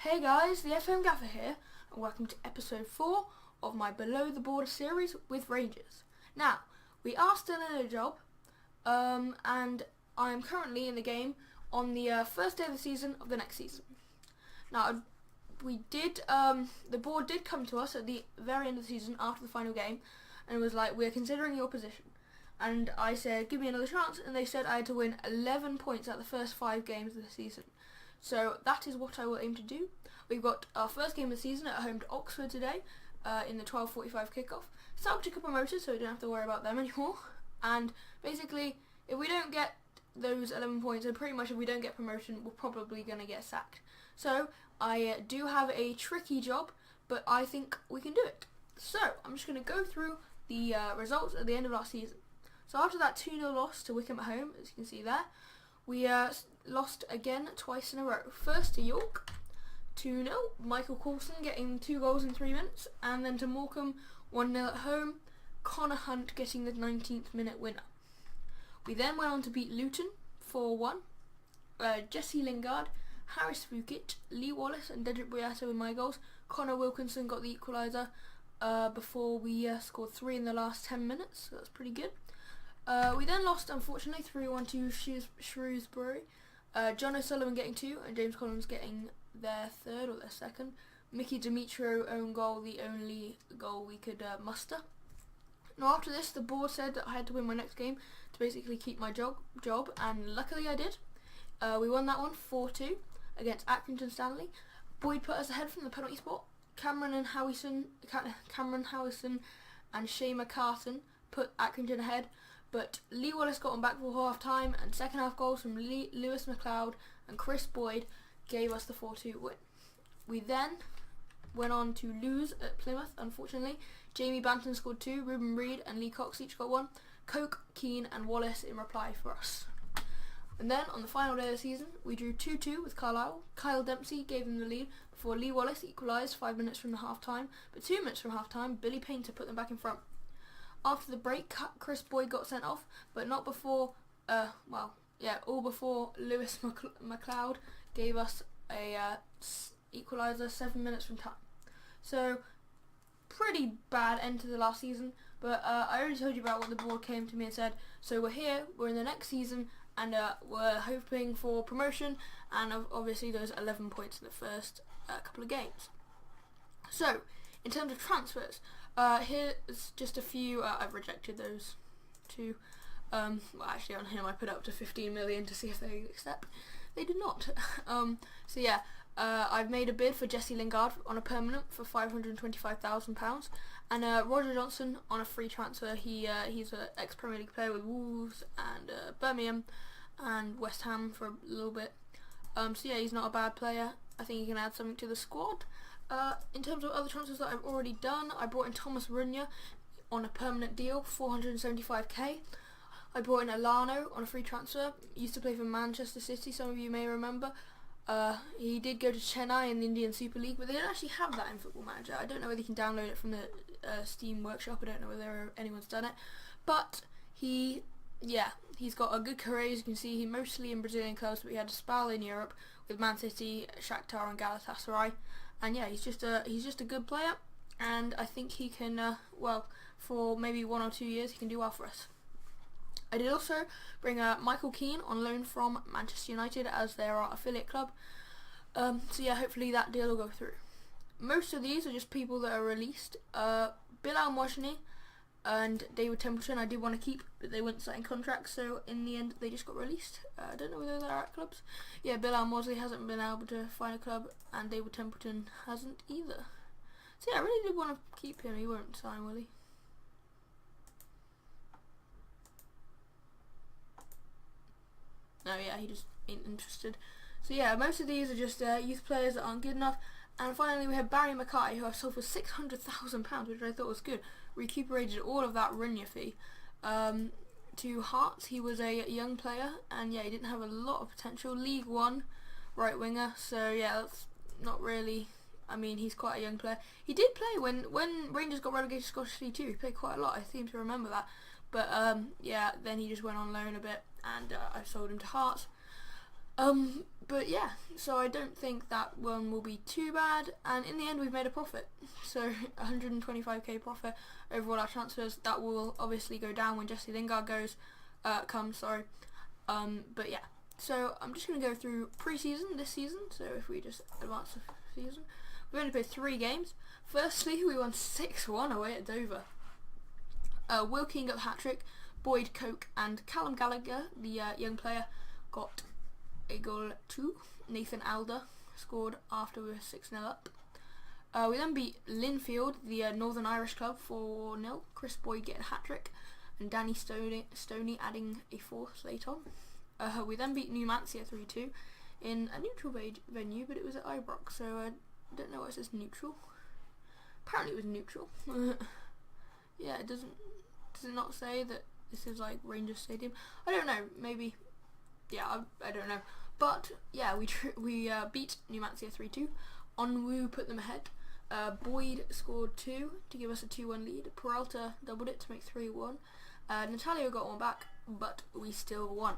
Hey guys, the FM Gaffer here, and welcome to episode 4 of my Below the Border series with Rangers. Now, we are still in a job, and I am currently in the game on the first day of the season of the next season. Now, the board did come to us at the very end of the season after the final game, and it was like, we're considering your position. And I said, give me another chance, and they said I had to win 11 points at the first 5 games of the season. So that is what I will aim to do. We've got our first game of the season at home to Oxford today in the 12:45 kickoff. Celtic are promoted, so we don't have to worry about them anymore. And basically, if we don't get those 11 points, and pretty much if we don't get promotion, we're probably going to get sacked. So I do have a tricky job, but I think we can do it. So I'm just going to go through the results at the end of last season. So after that 2-0 loss to Wycombe at home, as you can see there, we lost again twice in a row. First to York, 2-0, Michael Coulson getting 2 goals in 3 minutes, and then to Morecambe, 1-0 at home, Connor Hunt getting the 19th minute winner. We then went on to beat Luton, 4-1, Jesse Lingard, Harris Fukit, Lee Wallace and Dedrick Boyato with my goals. Connor Wilkinson got the equaliser before we scored 3 in the last 10 minutes, so that's pretty good. We then lost, unfortunately, 3-1 to Shrewsbury. John O'Sullivan getting 2 and James Collins getting their 3rd or their 2nd. Mickey Dimitro own goal, the only goal we could muster. Now after this, the board said that I had to win my next game to basically keep my job, and luckily I did. We won that one 4-2 against Accrington Stanley. Boyd put us ahead from the penalty spot. Cameron Howison and Shema Carton put Accrington ahead, but Lee Wallace got on back for half time, and second half goals from Lewis McLeod and Chris Boyd gave us the 4-2 win. We then went on to lose at Plymouth, unfortunately. Jamie Banton scored 2, Ruben Reid and Lee Cox each got 1, Coke, Keane and Wallace in reply for us. And then on the final day of the season, we drew 2-2 with Carlisle. Kyle Dempsey gave them the lead before Lee Wallace equalised 5 minutes from the half time, but 2 minutes from half time, Billy Painter put them back in front. After the break, Chris Boyd got sent off, but not before, all before Lewis McLeod gave us a equaliser 7 minutes from time. So, pretty bad end to the last season, but I already told you about what the board came to me and said, so we're here, we're in the next season, and we're hoping for promotion, and obviously those 11 points in the first couple of games. So, in terms of transfers, here's just a few. I've rejected those 2. Actually on him I put up to 15 million to see if they accept. They did not. I've made a bid for Jesse Lingard on a permanent for £525,000, and Roger Johnson on a free transfer. He's an ex-Premier League player with Wolves and Birmingham and West Ham for a little bit. He's not a bad player. I think he can add something to the squad. In terms of other transfers that I've already done, I brought in Thomas Runja on a permanent deal, 475k. I brought in Alano on a free transfer. He used to play for Manchester City, some of you may remember. He did go to Chennai in the Indian Super League, but they don't actually have that in Football Manager. I don't know whether you can download it from the Steam Workshop. I don't know whether anyone's done it. But he's got a good career. As you can see, he mostly in Brazilian clubs, but he had a spell in Europe with Man City, Shakhtar and Galatasaray. And yeah, he's just a good player, and I think he can, for maybe 1 or 2 years, he can do well for us. I did also bring Michael Keane on loan from Manchester United as their affiliate club. Hopefully that deal will go through. Most of these are just people that are released. Bilal Mojni and David Templeton I did want to keep, but they wouldn't sign contracts, so in the end they just got released. I don't know whether they're at clubs. Yeah, Bilal Mojni hasn't been able to find a club, and David Templeton hasn't either. So yeah, I really did want to keep him. He won't sign, will he? No, yeah, he just ain't interested. So yeah, most of these are just youth players that aren't good enough. And finally we have Barry Mackay, who I've sold for £600,000, which I thought was good. Recuperated all of that Runja fee. To Hearts, he was a young player, and yeah, he didn't have a lot of potential. League One right winger, so yeah, that's not really. I mean, he's quite a young player. He did play when Rangers got relegated to Scottish League 2. He played quite a lot. I seem to remember that. But then he just went on loan a bit, and I sold him to Hearts. But yeah, so I don't think that one will be too bad, and in the end we've made a profit. So 125k profit over all our transfers. That will obviously go down when Jesse Lingard comes. But yeah, so I'm just going to go through pre-season this season. So if we just advance the season, we've only played 3 games. Firstly, we won 6-1 away at Dover. Will Keane got the hat-trick, Boyd, Coke and Callum Gallagher, the young player, got a goal too. Nathan Alder scored after we were 6-0 up. We then beat Linfield, the Northern Irish club, 4-0. Chris Boyd getting a hat-trick and Danny Stoney adding a 4th late on. We then beat Numancia 3-2 in a neutral venue, but it was at Ibrox, so I don't know why it says neutral. Apparently it was neutral. Yeah, does it not say that this is like Rangers Stadium? I don't know, maybe. Yeah, I don't know. But yeah, we beat Numancia 3-2. Onwu put them ahead. Boyd scored 2 to give us a 2-1 lead. Peralta doubled it to make 3-1. Natalia got one back, but we still won.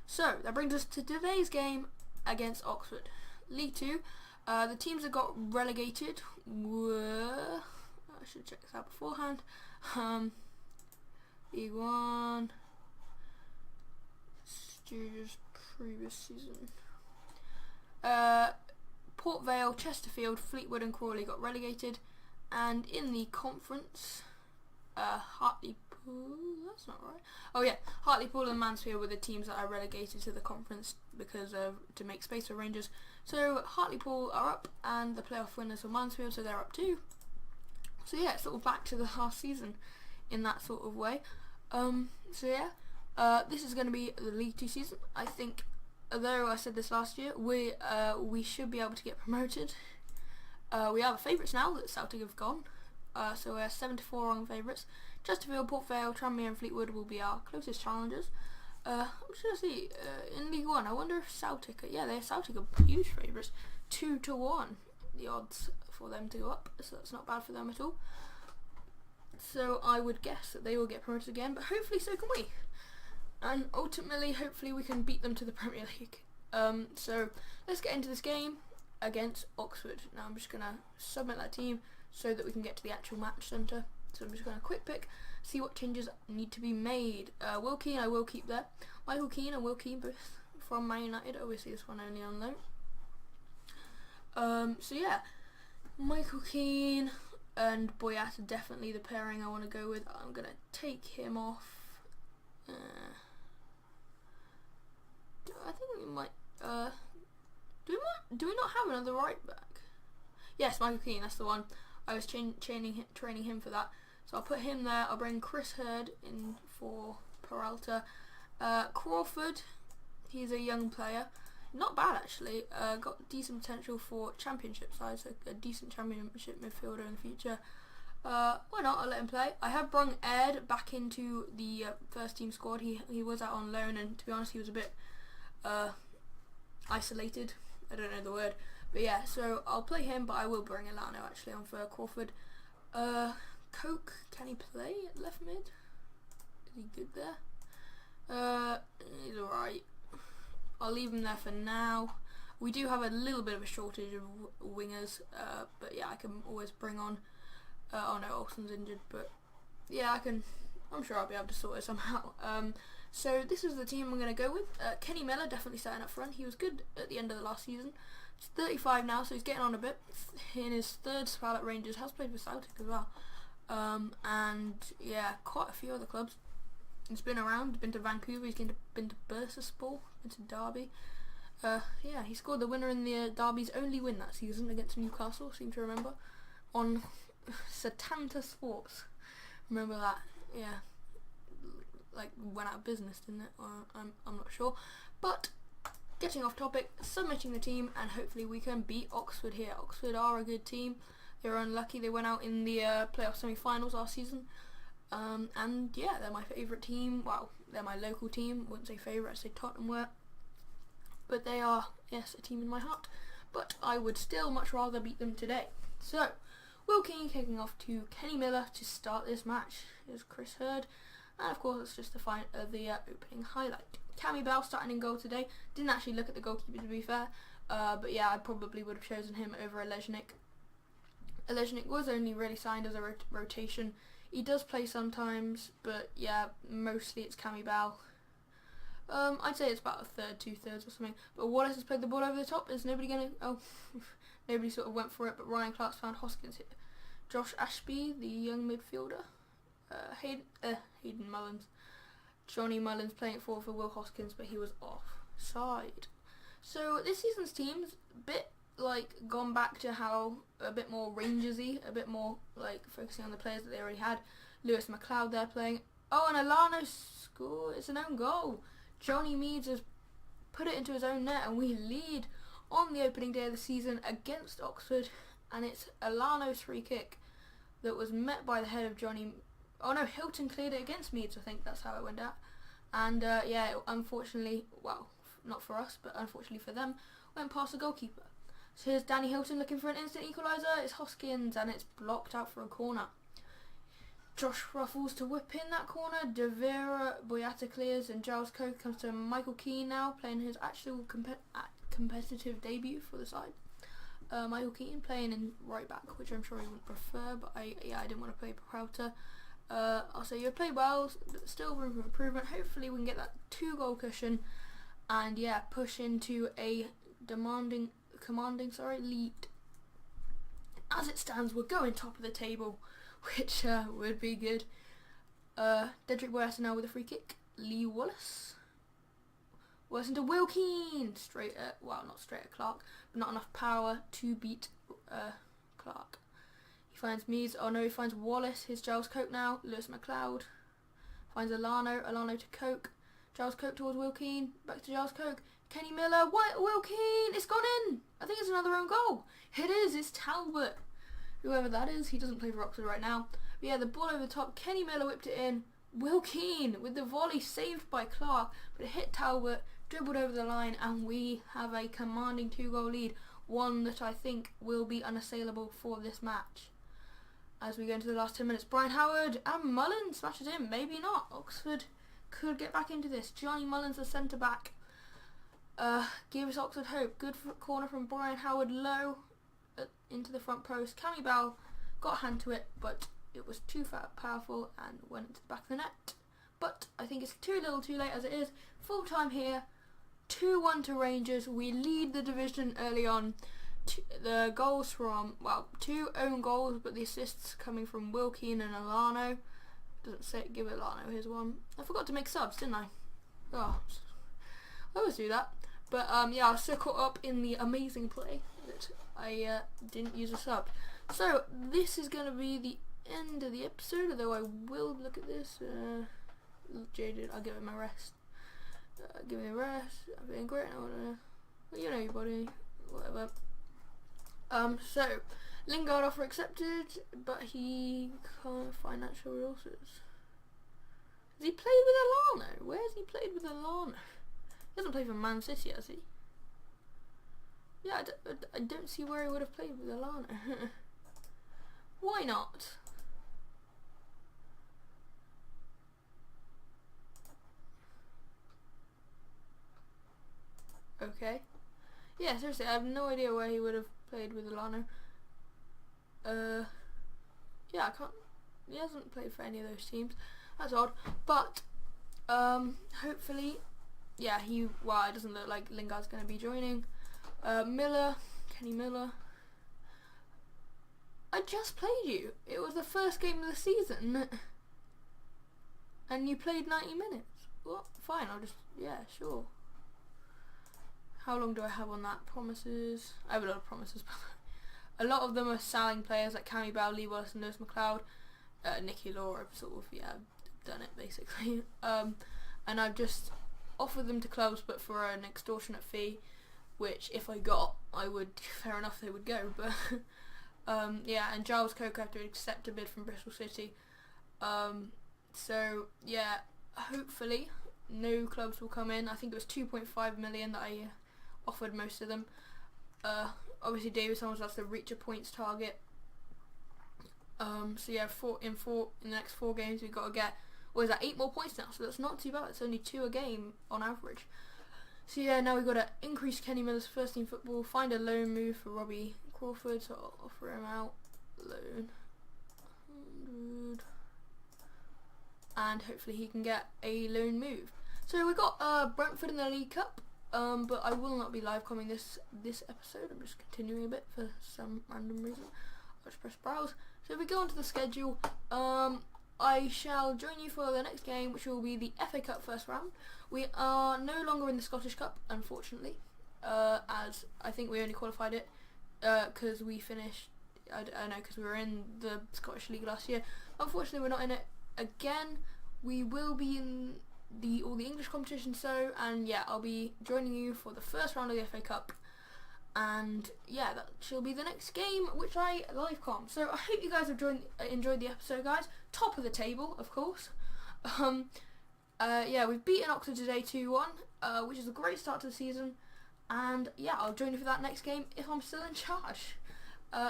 So that brings us to today's game against Oxford. League 2. The teams that got relegated were... I should check this out beforehand. League 1. Studios previous season. Port Vale, Chesterfield, Fleetwood and Crawley got relegated, and in the conference, Hartlepool, that's not right. Oh yeah, Hartlepool and Mansfield were the teams that are relegated to the conference because to make space for Rangers. So Hartlepool are up, and the playoff winners were Mansfield, so they're up too. So yeah, it's sort of back to the last season in that sort of way. So yeah. This is going to be the League 2 season. I think, although I said this last year, we should be able to get promoted. We are the favourites now that Celtic have gone. So we're 7-4 on favourites. Chesterfield, Port Vale, Tranmere and Fleetwood will be our closest challengers. I'm just going to see, in League 1, I wonder if Celtic, Celtic are huge favourites. 2-1, the odds for them to go up, so that's not bad for them at all. So I would guess that they will get promoted again, but hopefully so can we. And ultimately, hopefully we can beat them to the Premier League. So let's get into this game against Oxford. Now I'm just going to submit that team so that we can get to the actual match centre. So I'm just going to quick pick, see what changes need to be made. Will Keane I will keep there. Michael Keane and Will Keane both from Man United. Obviously this one only on loan. So yeah, Michael Keane and Boyat are definitely the pairing I want to go with. I'm going to take him off. I think we might. Do we not have another right back? Yes, Michael Keane. That's the one. I was training him for that. So I'll put him there. I'll bring Chris Hurd in for Peralta. Crawford. He's a young player. Not bad actually. Got decent potential for championship side. So a decent championship midfielder in the future. Why not? I'll let him play. I have brung Ed back into the first team squad. He was out on loan, and to be honest, he was a bit isolated. I don't know the word, but yeah. So I'll play him, but I will bring Elano actually on for Crawford. Coke, can he play at left mid? Is he good there? He's alright. I'll leave him there for now. We do have a little bit of a shortage of wingers, but yeah, I can always bring on. Oh no, Olsen's injured, but yeah, I'm sure I'll be able to sort it somehow. So this is the team I'm going to go with. Kenny Miller definitely starting up front. He was good at the end of the last season. He's 35 now, so he's getting on a bit. In his 3rd spell at Rangers, has played for Celtic as well. And yeah, quite a few other clubs. He's been around, been to Vancouver, he's been to Bursaspor, been to Derby. Yeah, he scored the winner in the Derby's only win that season against Newcastle, seem to remember, on Setanta Sports. Remember that? Yeah. Like went out of business, didn't it? I'm not sure. But getting off topic, submitting the team, and hopefully we can beat Oxford here. Oxford are a good team. They were unlucky. They went out in the playoff semi-finals last season. And yeah, they're my favourite team. Well, they're my local team. Wouldn't say favourite, I'd say Tottenham were. But they are, yes, a team in my heart. But I would still much rather beat them today. So, Will Keane kicking off to Kenny Miller to start this match. Here's Chris Hurd. And of course, it's just the opening highlight. Cammy Bell starting in goal today. Didn't actually look at the goalkeeper, to be fair. But yeah, I probably would have chosen him over Olejnik. Olejnik was only really signed as a rotation. He does play sometimes, but yeah, mostly it's Cammy Bell. I'd say it's about a third, 2/3 or something. But Wallace has played the ball over the top. Is nobody going to... Oh, nobody sort of went for it, but Ryan Clark's found Hoskins here. Josh Ashby, the young midfielder. Hayden Mullins. Johnny Mullins playing it for Will Hoskins, but he was offside. So this season's team's a bit like gone back to how a bit more Rangersy, a bit more like focusing on the players that they already had. Lewis McLeod there playing. Oh, and Alano score. It's an own goal. Johnny Meads has put it into his own net, and we lead on the opening day of the season against Oxford. And it's Alano's free kick that was met by the head of Johnny. Oh no, Hilton cleared it against Meads. I think that's how it went out. And yeah, unfortunately, well, not for us, but unfortunately for them, went past the goalkeeper. So here's Danny Hilton looking for an instant equaliser. It's Hoskins, and it's blocked out for a corner. Josh Ruffles to whip in that corner. De Vera Boyata clears, and Giles Coke comes to Michael Keane now, playing his actual competitive debut for the side. Michael Keane playing in right back, which I'm sure he wouldn't prefer, but I didn't want to play Peralta. I'll say you played well, but still room for improvement. Hopefully we can get that 2-goal cushion, and yeah, push into a commanding lead. As it stands, we're going top of the table, which would be good. Dedrick Boyata now with a free kick. Lee Wallace. Wallace into Will Keane. Not straight at Clark, but not enough power to beat Clark. He finds Meads. Oh no, he finds Wallace. Here's Giles Coke now. Lewis McLeod. Finds Alano. Alano to Coke. Giles Coke towards Will Keane. Back to Giles Coke. Kenny Miller. Will Keane. It's gone in. I think it's another own goal. It is. It's Talbot. Whoever that is. He doesn't play for Oxford right now. But yeah, the ball over the top. Kenny Miller whipped it in. Will Keane with the volley saved by Clark. But it hit Talbot. Dribbled over the line. And we have a commanding 2-goal lead. One that I think will be unassailable for this match. As we go into the last 10 minutes, Brian Howard and Mullins smashes in. Maybe not. Oxford could get back into this. Johnny Mullins, the centre back, gives Oxford hope. Good corner from Brian Howard, low into the front post. Cammy Bell got a hand to it, but it was too powerful and went into the back of the net. But I think it's too little too late as it is. Full time here. 2-1 to Rangers. We lead the division early on. The goals from, 2 own goals, but the assists coming from Will Keane and Alano. Doesn't say it, give Alano his one. I forgot to make subs, didn't I? Oh, I always do that. But yeah, I was so caught up in the amazing play that I didn't use a sub. So this is going to be the end of the episode, although I will look at this. Jaded, I'll give him a rest. Give me a rest. I'm feeling great. I wanna, you know your body, whatever. So Lingard offer accepted, but he can't financial resources. Has he played with Alano? Where has he played with Alano? He hasn't played for Man City, has he? Yeah, I don't see where he would have played with Alano. Why not? Okay. Yeah, seriously, I have no idea where he would have played with Alano. Yeah, I can't. He hasn't played for any of those teams. That's odd. But hopefully, yeah, it doesn't look like Lingard's going to be joining. Kenny Miller. I just played you. It was the first game of the season, and you played 90 minutes. What? Fine. Yeah, sure. How long do I have on that? Promises. I have a lot of promises. A lot of them are selling players like Cammy Bell, Lee Wallace and Lewis McLeod. Nicky Law, I've sort of, done it basically. And I've just offered them to clubs, but for an extortionate fee, which if I got, I would, fair enough, they would go. But yeah, and Giles Coke had to accept a bid from Bristol City. So yeah, hopefully no clubs will come in. I think it was 2.5 million that I offered most of them. Obviously David Summers has to reach a points target. So yeah, in the next 4 games we've got to get or is that 8 more points now? So that's not too bad. It's only 2 a game on average. So yeah, now we've got to increase Kenny Miller's first team football, find a loan move for Robbie Crawford, so I'll offer him out, loan, 100, and hopefully he can get a loan move. So we've got Brentford in the League Cup, but I will not be live coming this episode. I'm just continuing a bit for some random reason. I'll just press browse. So if we go onto the schedule, I shall join you for the next game, which will be the FA Cup first round. We are no longer in the Scottish Cup, unfortunately, as I think we only qualified it because we finished, I don't know, because we were in the Scottish League last year. Unfortunately, we're not in it again. We will be in all the English competitions, and yeah, I'll be joining you for the first round of the FA Cup. And yeah, that shall be the next game, which I live com. So I hope you guys have enjoyed the episode, guys. Top of the table, of course. Yeah, we've beaten Oxford today 2-1, which is a great start to the season. And yeah, I'll join you for that next game if I'm still in charge.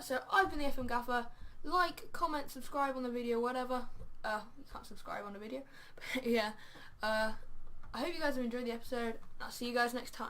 So I've been the FM Gaffer. Like, comment, subscribe on the video, whatever. You can't subscribe on the video. But yeah, I hope you guys have enjoyed the episode. I'll see you guys next time.